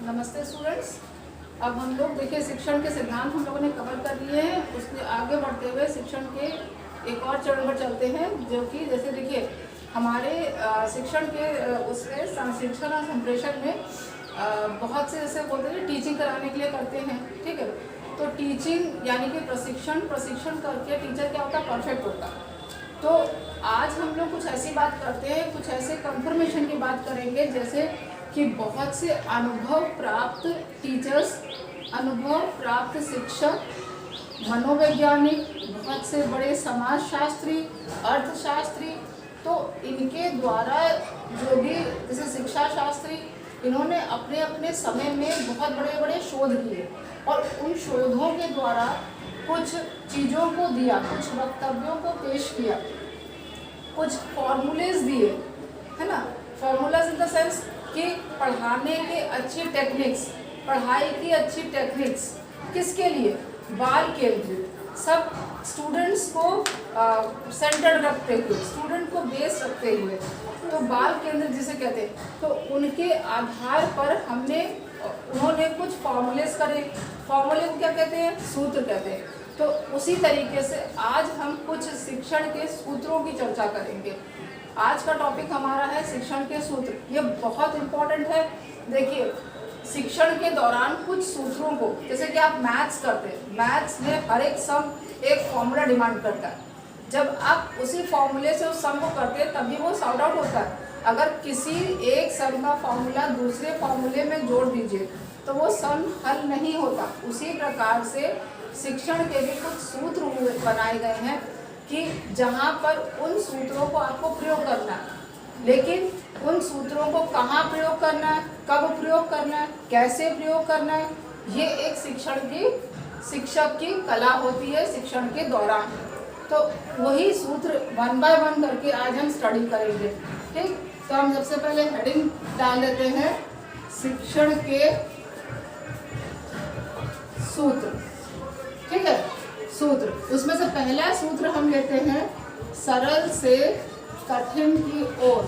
नमस्ते स्टूडेंट्स। अब हम लोग देखिए शिक्षण के सिद्धांत हम लोगों ने कवर कर लिए हैं। उसके आगे बढ़ते हुए शिक्षण के एक और चरण पर चलते हैं, जो कि जैसे देखिए हमारे शिक्षण के उसमें शिक्षण और संप्रेषण में बहुत से जैसे बोलते हैं टीचिंग कराने के लिए करते हैं, ठीक है। तो टीचिंग यानी कि प्रशिक्षण करके टीचर क्या होता है, परफेक्ट होता है। तो आज हम लोग कुछ ऐसी बात करते हैं, कुछ ऐसे कंफर्मेशन की बात करेंगे, जैसे कि बहुत से अनुभव प्राप्त टीचर्स, अनुभव प्राप्त शिक्षक, मनोवैज्ञानिक, बहुत से बड़े समाजशास्त्री, अर्थशास्त्री, तो इनके द्वारा जो भी जैसे शिक्षा शास्त्री, इन्होंने अपने अपने समय में बहुत बड़े बड़े शोध किए और उन शोधों के द्वारा कुछ चीज़ों को दिया, कुछ वक्तव्यों को पेश किया, कुछ फॉर्मूलेज दिए, है ना। फॉर्मूलाज इन द सेंस कि पढ़ाने के अच्छी टेक्निक्स, पढ़ाई की अच्छी टेक्निक्स किसके लिए, बाल केंद्रित, सब स्टूडेंट्स को सेंटर रखते हुए, स्टूडेंट को बेस रखते हुए, तो बाल केंद्रित जिसे कहते हैं। तो उनके आधार पर उन्होंने कुछ फॉर्मूलेज करे। फॉर्मूले को क्या कहते हैं, सूत्र कहते हैं। तो उसी तरीके से आज हम कुछ शिक्षण के सूत्रों की चर्चा करेंगे। आज का टॉपिक हमारा है शिक्षण के सूत्र। ये बहुत इम्पोर्टेंट है। देखिए शिक्षण के दौरान कुछ सूत्रों को, जैसे कि आप मैथ्स करते हैं, मैथ्स में हर एक सम एक फॉर्मूला डिमांड करता है। जब आप उसी फॉर्मूले से उस सम को करते हैं तभी वो सॉल्व आउट होता है। अगर किसी एक सम का फॉर्मूला दूसरे फॉर्मूले में जोड़ दीजिए तो वो सम हल नहीं होता। उसी प्रकार से शिक्षण के भी कुछ सूत्र बनाए गए हैं कि जहाँ पर उन सूत्रों को आपको प्रयोग करना है, लेकिन उन सूत्रों को कहाँ प्रयोग करना है, कब प्रयोग करना है, कैसे प्रयोग करना है, ये एक शिक्षक की कला होती है शिक्षण के दौरान। तो वही सूत्र वन बाय वन करके आज हम स्टडी करेंगे, ठीक। तो हम सबसे पहले हेडिंग डाल देते हैं शिक्षण के सूत्र, ठीक है। सूत्र, उसमें से पहला सूत्र हम लेते हैं सरल से कठिन की ओर।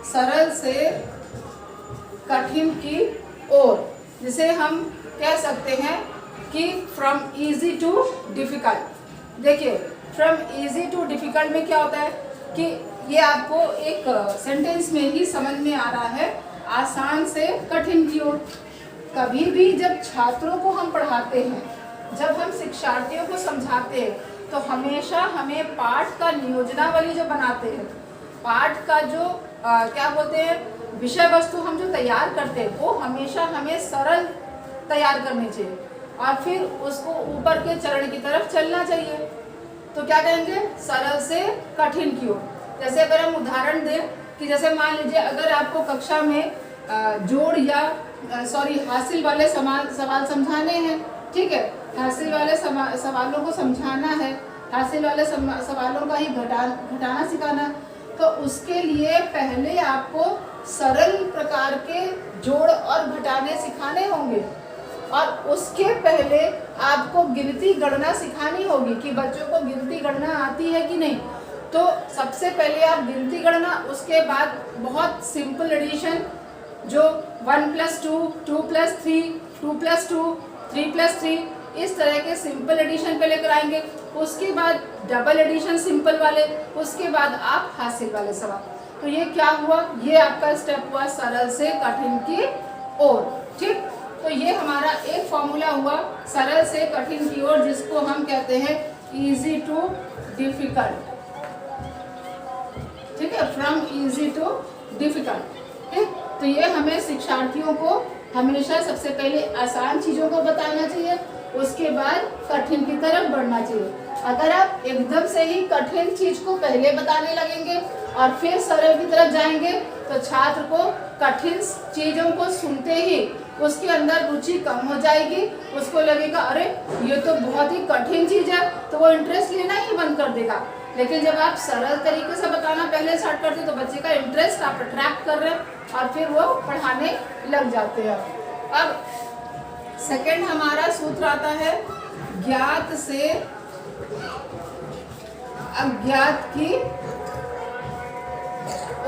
सरल से कठिन की ओर, जिसे हम कह सकते हैं कि फ्रॉम इजी टू डिफिकल्ट। देखिए फ्रॉम इजी टू डिफिकल्ट में क्या होता है कि ये आपको एक सेंटेंस में ही समझ में आ रहा है, आसान से कठिन की ओर। कभी भी जब छात्रों को हम पढ़ाते हैं, जब हम शिक्षार्थियों को समझाते हैं, तो हमेशा हमें पाठ का नियोजनावली जो बनाते हैं, पाठ का जो क्या बोलते हैं विषय वस्तु हम जो तैयार करते हैं, वो हमेशा हमें सरल तैयार करनी चाहिए और फिर उसको ऊपर के चरण की तरफ चलना चाहिए। तो क्या कहेंगे, सरल से कठिन की ओर। जैसे अगर हम उदाहरण दें कि जैसे मान लीजिए अगर आपको कक्षा में जोड़ या हासिल वाले सवाल समझाने हैं, ठीक है, हासिल वाले सवालों को समझाना है, हासिल वाले सवालों का ही घटाना सिखाना, तो उसके लिए पहले आपको सरल प्रकार के जोड़ और घटाने सिखाने होंगे और उसके पहले आपको गिनती गणना सिखानी होगी कि बच्चों को गिनती गणना आती है कि नहीं। तो सबसे पहले आप गिनती गणना, उसके बाद बहुत सिंपल एडिशन जो 1 + 2, 2 + 3, 2 + 2, 3 + 3, इस तरह के सिंपल एडिशन पे लेकर आएंगे। उसके बाद डबल एडिशन सिंपल वाले, उसके बाद आप हासिल वाले सवाल। तो ये क्या हुआ, ये आपका स्टेप हुआ सरल से कठिन की ओर, ठीक। तो ये हमारा एक फॉर्मूला हुआ सरल से कठिन की ओर, जिसको हम कहते हैं इजी टू डिफिकल्ट, ठीक है, फ्रॉम इजी टू डिफिकल्ट, ठीक। तो ये हमें शिक्षार्थियों को हमेशा सबसे पहले आसान चीज़ों को बताना चाहिए, उसके बाद कठिन की तरफ बढ़ना चाहिए। अगर आप एकदम से ही कठिन चीज को पहले बताने लगेंगे और फिर सरल की तरफ जाएंगे तो छात्र को कठिन चीज़ों को सुनते ही उसके अंदर रुचि कम हो जाएगी। उसको लगेगा अरे ये तो बहुत ही कठिन चीज़ है, तो वो इंटरेस्ट लेना ही बंद कर देगा। लेकिन जब आप सरल तरीके से बताना पहले स्टार्ट करते हैं तो बच्चे का इंटरेस्ट आप अट्रैक्ट कर रहे हैं और फिर वो पढ़ाने लग जाते हैं। अब सेकंड हमारा सूत्र आता है ज्ञात से अज्ञात की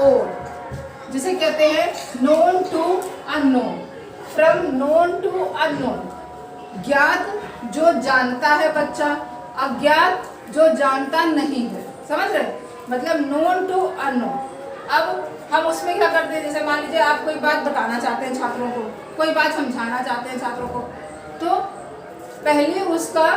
ओर। जिसे कहते हैं known to unknown, from known to unknown. ज्ञात जो जानता है बच्चा, अज्ञात जो जानता नहीं है, समझ रहे? मतलब नोन टू अननोन। अब हम उसमें क्या करते हैं, जैसे मान लीजिए आप कोई बात बताना चाहते हैं छात्रों को, कोई बात समझाना चाहते हैं छात्रों को, तो पहले उसका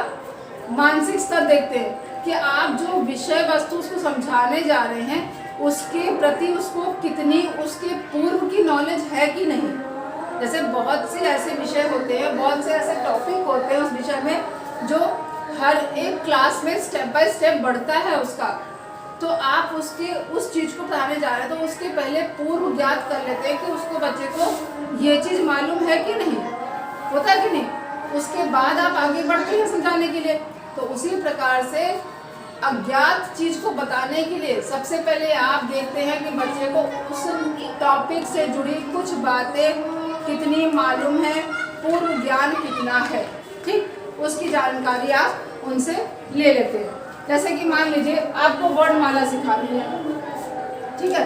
मानसिक स्तर देखते हैं कि आप जो विषय वस्तु उसको समझाने जा रहे हैं उसके प्रति उसको कितनी उसके पूर्व की नॉलेज है कि नहीं। जैसे बहुत से ऐसे विषय होते हैं, बहुत से ऐसे टॉपिक होते हैं उस विषय में जो हर एक क्लास में स्टेप बाय स्टेप बढ़ता है उसका, तो आप उसके उस चीज़ को पढ़ाने जा रहे हैं तो उसके पहले पूर्व ज्ञात कर लेते हैं कि उसको बच्चे को ये चीज़ मालूम है कि नहीं, होता है कि नहीं। उसके बाद आप आगे बढ़ते हैं समझाने के लिए। तो उसी प्रकार से अज्ञात चीज़ को बताने के लिए सबसे पहले आप देखते हैं कि बच्चे को उस टॉपिक से जुड़ी कुछ बातें कितनी मालूम है, पूर्व ज्ञान कितना है, ठीक, उसकी जानकारी आप उनसे ले लेते हैं। जैसे कि मान लीजिए आपको वर्णमाला सिखानी है, ठीक है,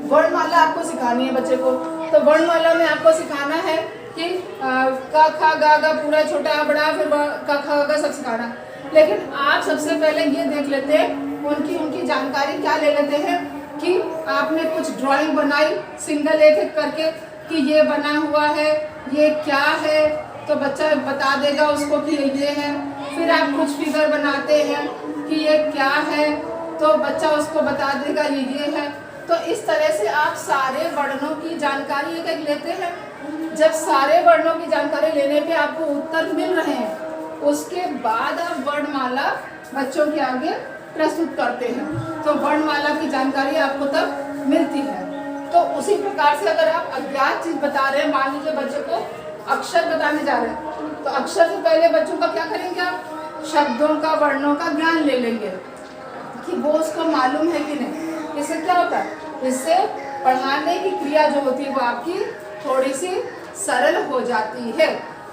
वर्णमाला आपको सिखानी है बच्चे को, तो वर्णमाला में आपको सिखाना है कि क ख ग घ पूरा छोटा बड़ा फिर क ख ग सब सिखाना। लेकिन आप सबसे पहले ये देख लेते हैं उनकी जानकारी क्या ले लेते हैं कि आपने कुछ ड्राइंग बनाई सिंगल एक एक करके कि ये बना हुआ है, ये क्या है, तो बच्चा बता देगा उसको कि ये है। फिर आप कुछ फिगर बनाते हैं कि ये क्या है, तो बच्चा उसको बता देगा ये है। तो इस तरह से आप सारे वर्णों की जानकारी एक एक लेते हैं। जब सारे वर्णों की जानकारी लेने पे आपको उत्तर मिल रहे हैं, उसके बाद आप वर्णमाला बच्चों के आगे प्रस्तुत करते हैं, तो वर्णमाला की जानकारी आपको तब मिलती है। तो उसी प्रकार से अगर आप अज्ञात चीज बता रहे हैं, मान लीजिए बच्चे को अक्षर बताने जा रहे हैं, तो अक्षर से पहले बच्चों का क्या करेंगे, आप शब्दों का वर्णों का ज्ञान ले लेंगे कि वो उसको मालूम है कि नहीं। इससे क्या होता है, इससे पढ़ाने की क्रिया जो होती है वो आपकी थोड़ी सी सरल हो जाती है।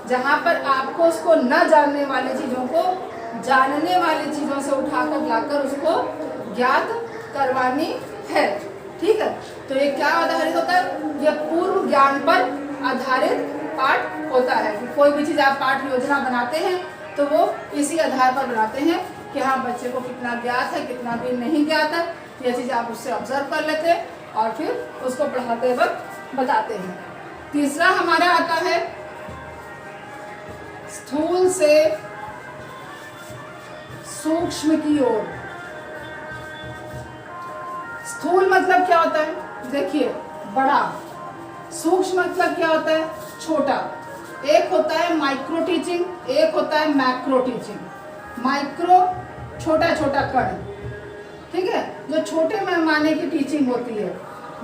जहाँ पर आपको उसको न जानने वाली चीज़ों को जानने वाली चीज़ों से उठाकर लाकर उसको ज्ञात करवानी है, ठीक है। तो ये क्या आधारित होता है, ये पूर्व ज्ञान पर आधारित पाठ होता है कि कोई भी चीज़ आप पाठ योजना बनाते हैं तो वो इसी आधार पर बनाते हैं कि हाँ बच्चे को कितना ज्ञात है कितना भी नहीं ज्ञात है। ये चीज़ आप उससे ऑब्जर्व कर लेते हैं और फिर उसको पढ़ाते वक्त बताते हैं। तीसरा हमारा आता है स्थूल से सूक्ष्म की ओर। स्थूल मतलब क्या होता है, देखिए बड़ा, सूक्ष्म मतलब क्या होता है, छोटा। एक होता है माइक्रो टीचिंग, एक होता है मैक्रो टीचिंग। माइक्रो छोटा छोटा कण, ठीक है, जो छोटे पैमाने की टीचिंग होती है।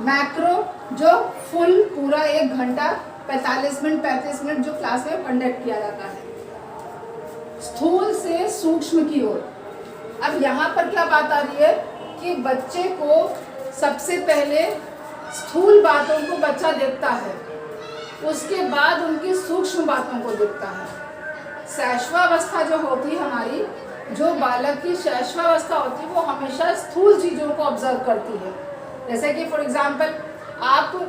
मैक्रो जो फुल पूरा 1 घंटा 45 मिनट 35 मिनट जो क्लास में कंडक्ट किया जाता है। स्थूल से सूक्ष्म की ओर। अब यहाँ पर क्या बात आ रही है कि बच्चे को सबसे पहले स्थूल बातों को बच्चा देखता है, उसके बाद उनकी सूक्ष्म बातों को देखता है। शैशवावस्था जो होती है हमारी, जो बालक की शैशवावस्था होती है वो हमेशा स्थूल चीज़ों को ऑब्जर्व करती है। जैसे कि फॉर एग्जांपल आप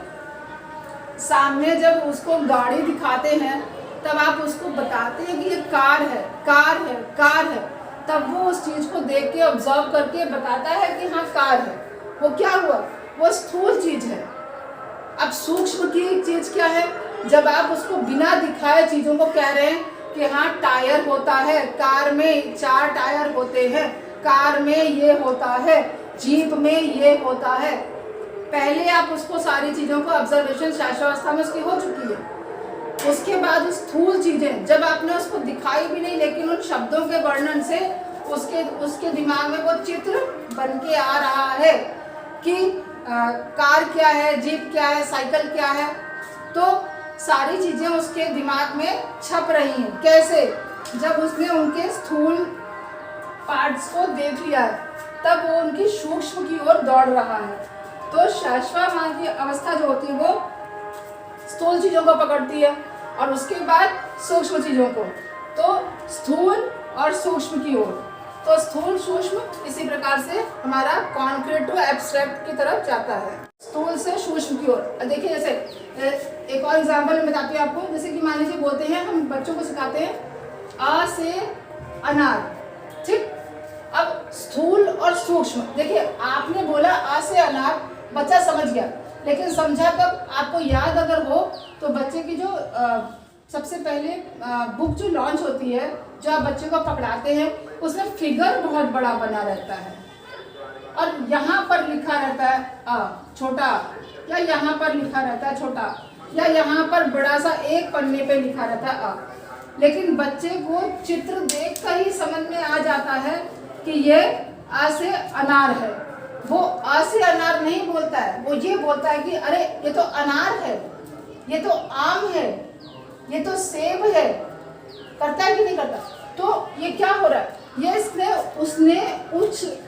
सामने जब उसको गाड़ी दिखाते हैं तब आप उसको बताते हैं कि ये कार है कार है कार है, तब वो उस चीज़ को देख के ऑब्जर्व करके बताता है कि हाँ कार है। वो क्या हुआ, वो स्थूल चीज़ है। अब सूक्ष्म की चीज़ क्या है, जब आप उसको बिना दिखाए चीज़ों को कह रहे हैं कि हाँ टायर होता है, कार में 4 टायर होते हैं, कार में ये होता है, जीप में ये होता है। पहले आप उसको सारी चीज़ों को ऑब्जर्वेशन शैशवावस्था में उसकी हो चुकी है। उसके बाद स्थूल चीज़ें जब आपने उसको दिखाई भी नहीं, लेकिन उन शब्दों के वर्णन से उसके दिमाग में वो चित्र बन के आ रहा है कि कार क्या है, जीप क्या है, साइकिल क्या है, तो सारी चीज़ें उसके दिमाग में छप रही हैं। कैसे, जब उसने उनके स्थूल पार्ट्स को देख लिया है तब वो उनकी सूक्ष्म की ओर दौड़ रहा है। तो शैशवावस्था की अवस्था जो होती है वो स्थूल चीज़ों को पकड़ती है और उसके बाद सूक्ष्म चीज़ों को। तो स्थूल और सूक्ष्म की ओर तो स्थूल सूक्ष्म इसी प्रकार से हमारा कॉन्क्रीट टू एब्स्ट्रैक्ट की तरफ जाता है, स्थूल से सूक्ष्म की ओर। देखिए जैसे एक और एग्जांपल मैं बताती हूँ आपको। जैसे कि मान लीजिए बोलते हैं, हम बच्चों को सिखाते हैं आ से अनार, ठीक। अब स्थूल और सूक्ष्म, देखिए आपने बोला आ से अनार, बच्चा समझ गया, लेकिन समझा कब, आपको याद अगर हो तो बच्चे की जो सबसे पहले बुक जो लॉन्च होती है, जो आप बच्चे को पकड़ाते हैं, उसमें फिगर बहुत बड़ा बना रहता है और यहाँ पर लिखा रहता है छोटा, या यहाँ पर लिखा रहता है छोटा, या यहाँ पर बड़ा सा एक पन्ने पे लिखा रहता है लेकिन बच्चे को चित्र देख कर ही समझ में आ जाता है कि ये आ से अनार है। वो आ से अनार नहीं बोलता है, वो ये बोलता है कि अरे ये तो अनार है, ये तो आम है, ये तो सेब है। करता है कि नहीं करता? तो ये क्या हो रहा है, ये उसने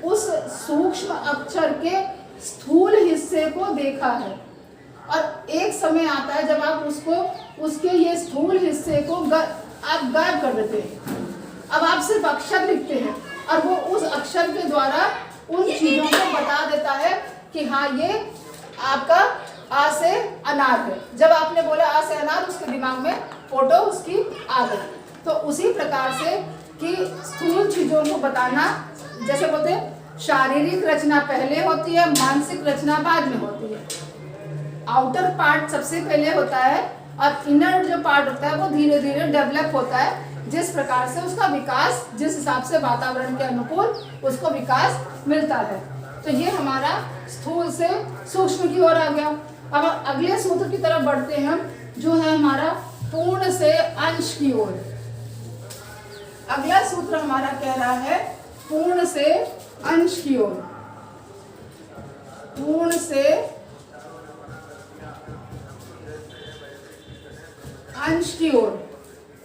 उस सूक्ष्म अक्षर के स्थूल हिस्से को देखा है और एक समय आता है जब आप उसके ये स्थूल हिस्से को आप गायब कर देते हैं। अब आप सिर्फ अक्षर लिखते हैं और वो उस अक्षर के द्वारा उन चीजों को बता देता है कि हाँ ये आपका आ से अनार है। जब आपने बोला आ से अनार, उसके दिमाग में फोटो उसकी आ गई। तो उसी प्रकार से कि स्थूल चीजों को बताना, जैसे बोलते हैं शारीरिक रचना पहले होती है, मानसिक रचना बाद में होती है। आउटर पार्ट सबसे पहले होता है और इनर जो पार्ट होता है वो धीरे धीरे डेवलप होता है, जिस प्रकार से उसका विकास, जिस हिसाब से वातावरण के अनुकूल उसको विकास मिलता है। तो ये हमारा स्थूल से सूक्ष्म की ओर आ गया। अब अगले सूत्र की तरफ बढ़ते हैं हम, जो है हमारा पूर्ण से अंश की ओर। अगला सूत्र हमारा कह रहा है पूर्ण से अंश की ओर। पूर्ण से अंश की ओर,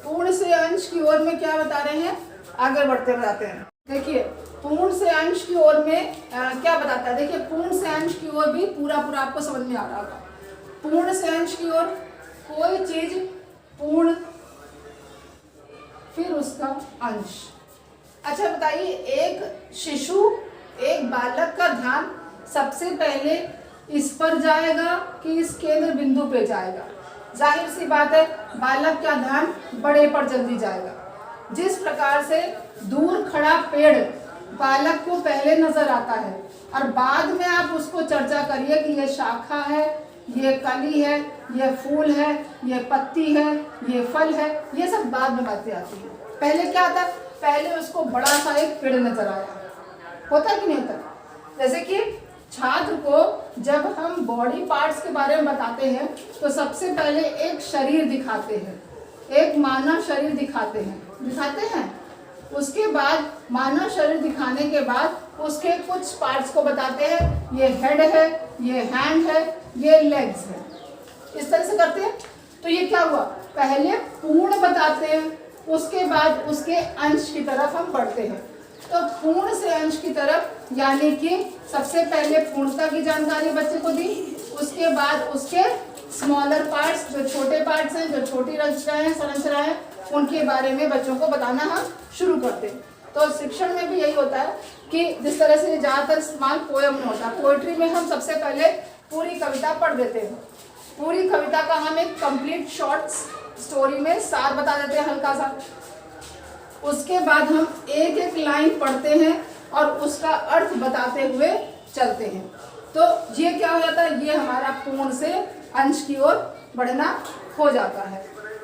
पूर्ण से अंश की ओर में क्या बता रहे हैं, आगे बढ़ते बताते हैं। देखिए पूर्ण से अंश की ओर में क्या बताता है। देखिए पूर्ण से अंश की ओर भी पूरा आपको समझ में आ रहा होगा। पूर्ण से अंश की ओर कोई चीज पूर्ण, फिर उसका अंश। अच्छा बताइए, एक शिशु, एक बालक का ध्यान सबसे पहले इस पर जाएगा कि इस केंद्र बिंदु पे जाएगा? जाहिर सी बात है बालक का ध्यान बड़े पर जल्दी जाएगा। जिस प्रकार से दूर खड़ा पेड़ बालक को पहले नजर आता है और बाद में आप उसको चर्चा करिए कि ये शाखा है, ये कली है, ये फूल है, ये पत्ती है, ये फल है, ये सब बाद में बातें आती है। पहले क्या था, पहले उसको बड़ा सा एक पेड़ नजर आया। होता है कि नहीं होता? जैसे कि छात्र को जब हम बॉडी पार्ट्स के बारे में बताते हैं तो सबसे पहले एक शरीर दिखाते हैं, एक मानव शरीर दिखाते हैं। उसके बाद मानव शरीर दिखाने के बाद उसके कुछ पार्ट्स को बताते हैं, ये हेड है, ये हैंड है, ये लेग्स है। इस तरह से करते हैं। तो ये क्या हुआ, पहले पूर्ण बताते हैं, उसके बाद उसके अंश की तरफ हम बढ़ते हैं। तो पूर्ण से अंश की तरफ, यानी कि सबसे पहले पूर्णता की जानकारी बच्चे को दी, उसके बाद उसके स्मॉलर पार्ट्स, जो छोटे पार्ट्स हैं, जो छोटी रचनाएं हैं, संरचनाएं हैं, उनके बारे में बच्चों को बताना हम शुरू करते हैं। तो शिक्षण में भी यही होता है कि जिस तरह से ज़्यादातर इस्तेमाल पोएम में होता है। पोएट्री में हम सबसे पहले पूरी कविता पढ़ देते हैं। पूरी कविता का हम एक कंप्लीट शॉर्ट स्टोरी में सार बता देते हैं हल्का सा। उसके बाद हम एक एक लाइन पढ़ते हैं और उसका अर्थ बताते हुए चलते हैं। तो ये क्या हो जाता है, ये हमारा पूर्ण से अंश की ओर बढ़ना हो जाता है।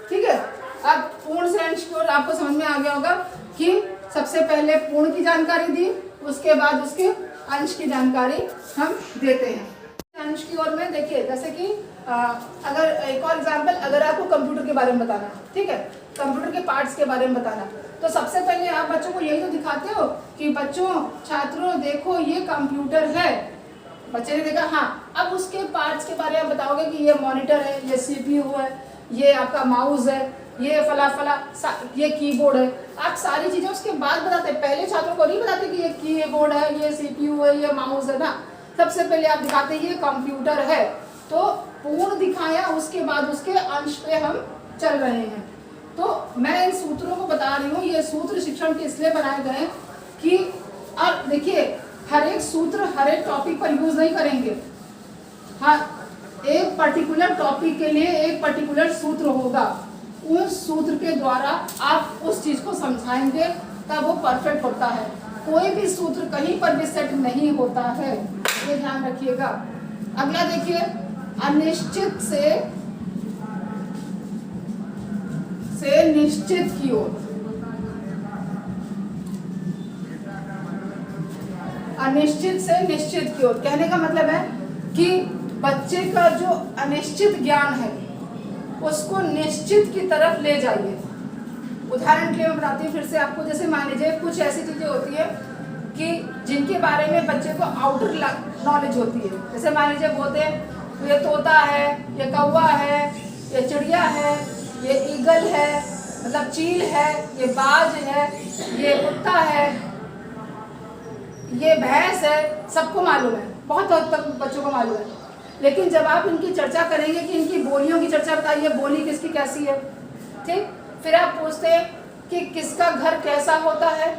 ठीक है, अब पूर्ण से अंश की ओर आपको समझ में आ गया होगा कि सबसे पहले पूर्ण की जानकारी दी, उसके बाद उसके अंश की जानकारी हम देते हैं। अंश की ओर में देखिए, जैसे कि अगर एक और एग्जांपल, अगर आपको कंप्यूटर के बारे में बताना, ठीक है, कंप्यूटर के पार्ट्स के बारे में बताना, तो सबसे पहले आप बच्चों को यही तो दिखाते हो कि बच्चों, छात्रों देखो ये कंप्यूटर है। बच्चे ने देखा, हाँ, अब उसके पार्ट्स के बारे में बताओगे कि ये मॉनिटर है, ये सीपीयू है, ये आपका माउस है, ये फला फला, ये कीबोर्ड है। आप सारी चीजें उसके बाद बताते हैं, पहले छात्रों को नहीं बताते कि ये कीबोर्ड है, ये सीपीयू है, ये माउस है ना। सबसे पहले आप दिखाते हैं ये कंप्यूटर है। तो पूर्ण दिखाया, उसके बाद उसके अंश पे हम चल रहे हैं। तो मैं इन सूत्रों को बता रही हूँ, ये सूत्र शिक्षण के इसलिए बनाए गए कि और देखिए हर एक सूत्र हर एक टॉपिक पर यूज नहीं करेंगे। हाँ, एक पर्टिकुलर टॉपिक के लिए एक पर्टिकुलर सूत्र होगा, उस सूत्र के द्वारा आप उस चीज को समझाएंगे तब वो परफेक्ट होता है। कोई भी सूत्र कहीं पर भी सेट नहीं होता है, ये ध्यान रखिएगा। अगला देखिए, अनिश्चित से निश्चित की ओर। अनिश्चित से निश्चित की ओर कहने का मतलब है कि बच्चे का जो अनिश्चित ज्ञान है उसको निश्चित की तरफ ले जाइए। उदाहरण के लिए मैं बताती हूँ फिर से आपको, जैसे मान लीजिए कुछ ऐसी चीजें होती है कि जिनके बारे में बच्चे को आउटर नॉलेज होती है। जैसे मान लीजिए बोलते हैं ये तोता है, ये कौवा है, ये चिड़िया है, ये ईगल है, मतलब चील है, ये बाज है, ये कुत्ता है, ये भैंस है, सबको मालूम है, बहुत हद तक बच्चों को मालूम है। लेकिन जब आप इनकी चर्चा करेंगे कि इनकी बोलियों की चर्चा बताइए, बोली किसकी कैसी है, ठीक, फिर आप पूछते हैं कि किसका घर कैसा होता है,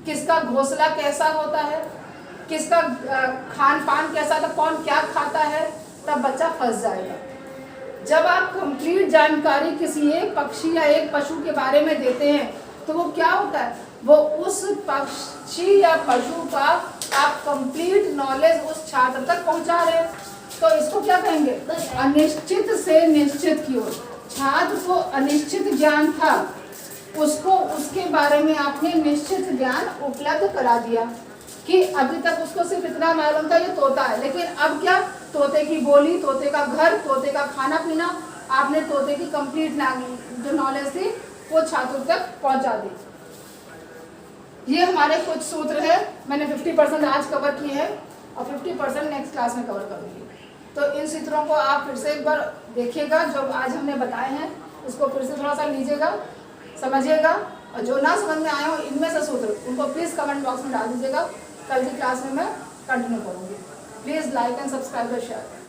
किसका घोंसला कैसा होता है, किसका खान पान कैसा था, कौन क्या खाता है, तब बच्चा फंस जाएगा। जब आप कंप्लीट जानकारी किसी एक पक्षी या एक पशु के बारे में देते हैं तो वो क्या होता है, वो उस पक्षी या पशु का आप कंप्लीट नॉलेज उस छात्र तक पहुंचा रहे हैं। तो इसको क्या कहेंगे, अनिश्चित से निश्चित की ओर। छात्र को अनिश्चित ज्ञान था, उसको उसके बारे में आपने निश्चित ज्ञान उपलब्ध करा दिया कि अभी तक उसको सिर्फ इतना मालूम था ये तोता है, लेकिन अब क्या, तोते की बोली, तोते का घर, तोते का खाना पीना, आपने तोते की कंप्लीट जो नॉलेज थी वो छात्रों तक पहुंचा दी। ये हमारे कुछ सूत्र है, मैंने 50% आज कवर किए हैं और 50% नेक्स्ट क्लास में कवर करूँगी। तो इन सूत्रों को आप फिर से एक बार देखिएगा, जो आज हमने बताए हैं उसको फिर से थोड़ा सा लीजिएगा, समझिएगा, और जो ना समझ में आए हो इनमें से सूत्र उनको प्लीज़ कमेंट बॉक्स में डाल दीजिएगा। कल की क्लास में मैं कंटिन्यू करूँगी। प्लीज़ लाइक एंड सब्सक्राइब और शेयर।